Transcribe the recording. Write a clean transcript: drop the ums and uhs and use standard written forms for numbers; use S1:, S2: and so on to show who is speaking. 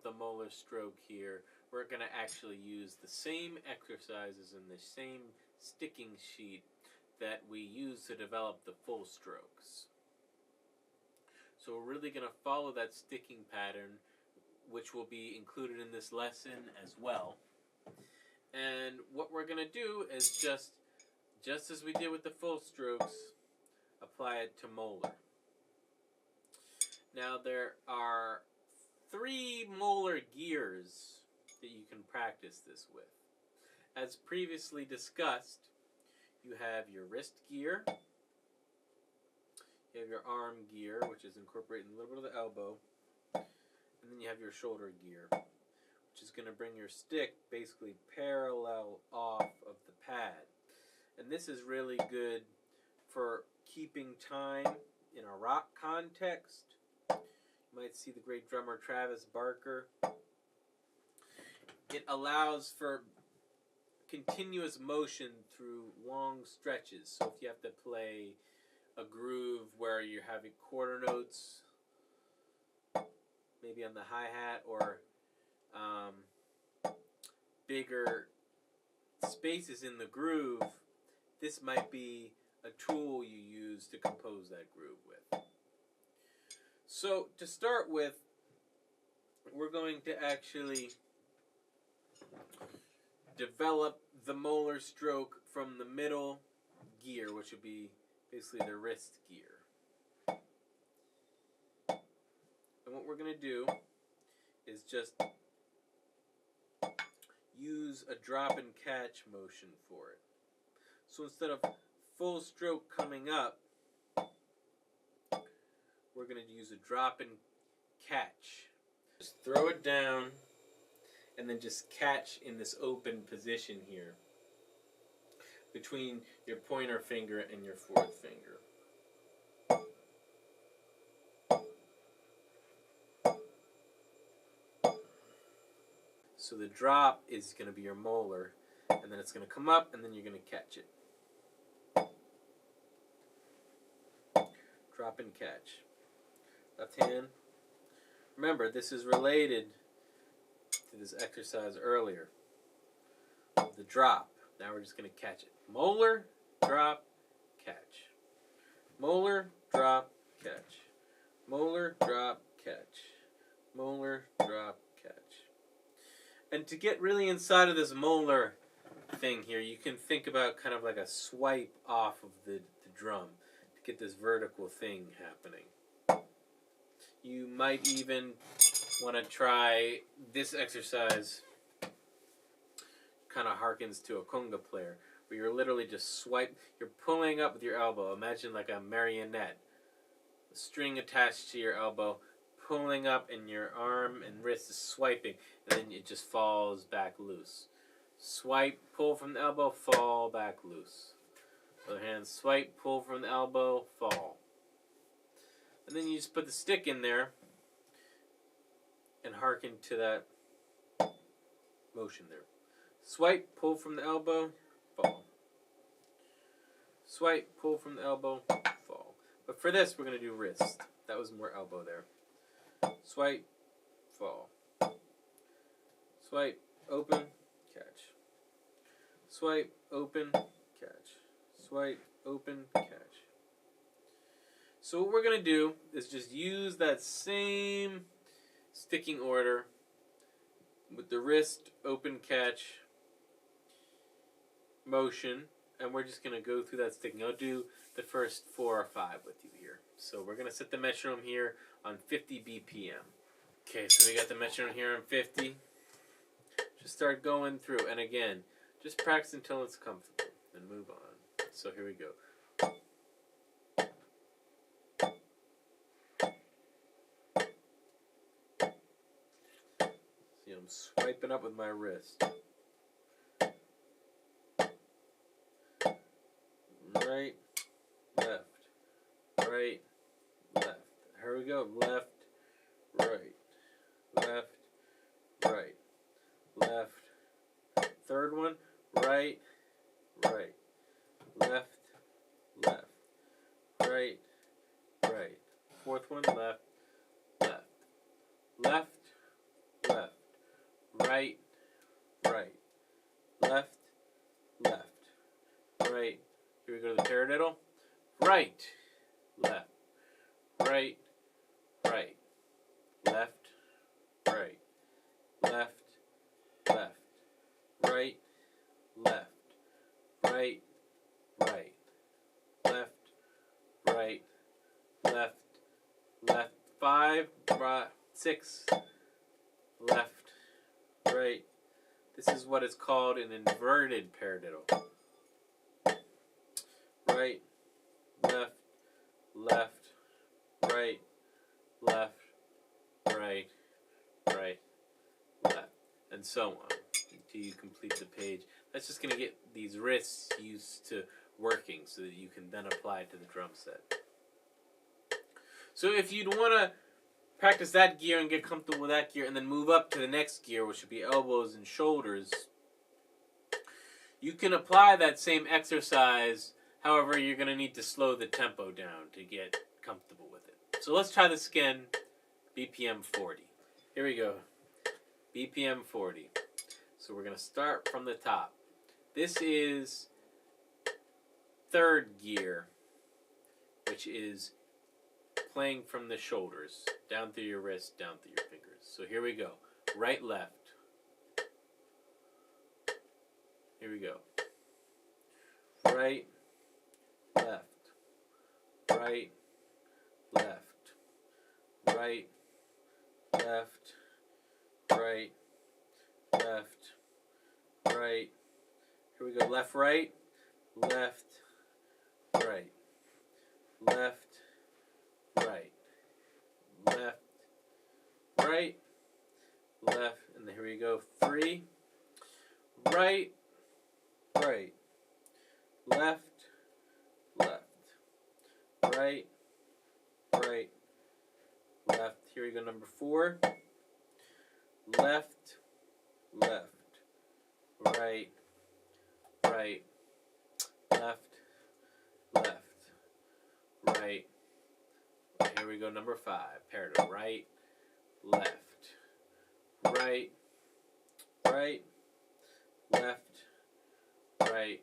S1: the molar stroke here, we're going to actually use the same exercises in the same sticking sheet that we use to develop the full strokes. So we're really going to follow that sticking pattern, which will be included in this lesson as well. And what we're going to do is just as we did with the full strokes, apply it to molar. Now there are 3 molar gears that you can practice this with. As previously discussed, you have your wrist gear, you have your arm gear, which is incorporating a little bit of the elbow, and then you have your shoulder gear, which is going to bring your stick basically parallel off of the pad. And this is really good for keeping time in a rock context. You might see the great drummer Travis Barker. It allows for continuous motion through long stretches. So if you have to play a groove where you're having quarter notes, maybe on the hi-hat, or bigger spaces in the groove, this might be a tool you use to compose that groove with. So to start with, we're going to actually develop the molar stroke from the middle gear, which would be basically the wrist gear. And what we're going to do is just use a drop and catch motion for it. So instead of full stroke coming up, we're going to use a drop and catch. Just throw it down and then just catch in this open position here between your pointer finger and your 4th finger. So the drop is going to be your molar, and then it's going to come up, and then you're going to catch it. Drop and catch. Left hand. Remember, this is related to this exercise earlier. The drop. Now we're just going to catch it. Molar, drop, catch. Molar, drop, catch. Molar, drop, catch. Molar, drop, catch. And to get really inside of this molar thing here, you can think about kind of like a swipe off of the drum to get this vertical thing happening. You might even want to try this exercise. Kind of harkens to a conga player, where you're literally just you're pulling up with your elbow. Imagine like a marionette, a string attached to your elbow, pulling up, and your arm and wrist is swiping, and then it just falls back loose. Swipe, pull from the elbow, fall back loose. Other hand, swipe, pull from the elbow, fall. And then you just put the stick in there and harken to that motion there. Swipe, pull from the elbow, fall. Swipe, pull from the elbow, fall. But for this, we're going to do wrist. That was more elbow there. Swipe, fall. Swipe, open, catch. Swipe, open, catch. Swipe, open, catch. So what we're going to do is just use that same sticking order with the wrist, open, catch motion, and we're just going to go through that sticking. I'll do the first 4 or 5 with you here. So we're going to set the metronome here on 50 BPM. Okay, so we got the metronome here on 50. Just start going through, and again, just practice until it's comfortable, then move on. So here we go. See, I'm swiping up with my wrist. Right, left, right, left. Here we go. Left, right, left, right, left. Third one, right, right, left, left, right, right. Fourth one, left, left, left, left, left, left, right. Here we go to the paradiddle. Right, left, right, right, left, right, left, left, right, left, right, right, left, right, left, left, 5, right, 6, left, right. This is what is called an inverted paradiddle. Right, left, left, right, left, right, right, left, and so on until you complete the page. That's just going to get these wrists used to working so that you can then apply it to the drum set. So if you'd want to practice that gear and get comfortable with that gear and then move up to the next gear, which would be elbows and shoulders, you can apply that same exercise. However, you're going to need to slow the tempo down to get comfortable with it. So let's try this again, BPM 40. Here we go, BPM 40. So we're going to start from the top. This is third gear, which is playing from the shoulders, down through your wrists, down through your fingers. So here we go, right, left. Here we go, right, left, right, left, right, left, right, left, right. Here we go, left, right, left, right, left, right, left, right, left, and then here we go, 3, right, right, left, left, right, right, left. Here we go, number 4. Left, left, right, right, left, left, right. Here we go, number 5. Paradiddle. Right, left, right, right, left, right,